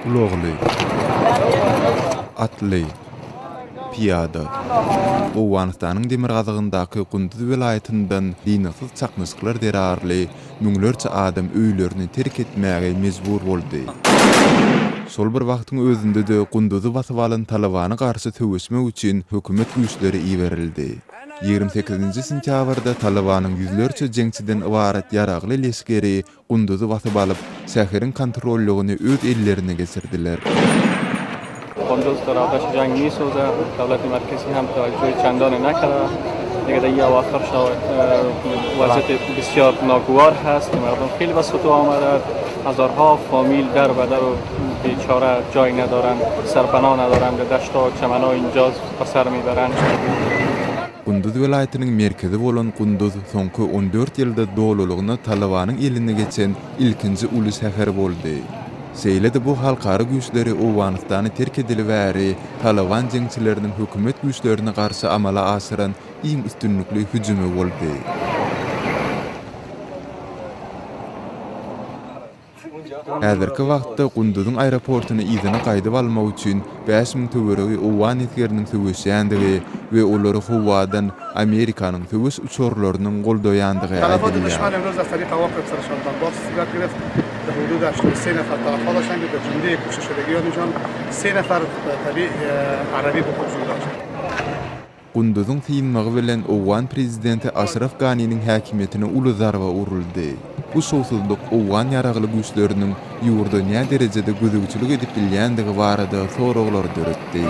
Uloğly, Atly, Piyada. Owganystanyň Demirgazagyndaky Gunduz welaýatyndan dinsiz çakmyşyklar derarly müňlerçe adam öýlerini terk etmäge mejbur boldy. Sol bir wagtyň özünde de Gunduzy basyp alan Talabany garşy töwüşmek üçin hökümet güýçleri iýerildi. 28 sentýabrda Talabanyň yüzlerçe jeňçiden ibaret ýaragly leskeri Gunduzy basyp alyp şäheriň kontrollygyny öz ellerine geçirdiler. قندوز در آتش جنگ می‌سوزه. دولت مرکزی هم توجه چندانی نکرده. دیگه در اواخر وضعیت بسیار ناگوار هست که مردم خیلی به سطوح آمده. هزارها فامیل در و در و بیچاره جای ندارن، سرپناه ندارن، به دشت و چمن‌ها اینجا به سر میبرن. Gunduz welaýatynyň merkezi bolan Gunduz soňky 14 ýylda dolulugyna Talabanyň eline geçen ilkinji uly şäher boldy. Seýlede bu halkary güýçleri Owganystany terk edilibäri Talaban jeňçileriniň hökümet güýçlerine garşy amala asyran iň üstünlikli hüjumy boldy. Häzirki wagtda Gunduzyň aeroportuny izine gaýdyp almak üçin 5000 töweregi Owgan etgeriniň töwüşýändigi we olary howadan Amerikanyň töwüş uçurlarynyň goldaýandygy aýdylýar. حدود 83 نفر طرفا داشتن که به جمله کشته شدگیانشان 3 نفر طبیعی عربی به حضور داشت. Gunduzyň syýnmagy bilen Owgan prezidenti Ashraf Ganinyň häkimetine uly zarba uruldy. Bu şowsuzlyk Owgan ýaragly güýçleriniň ýurda näme derejede gözegçilik edip bilýändigi barada soraglar döretdi.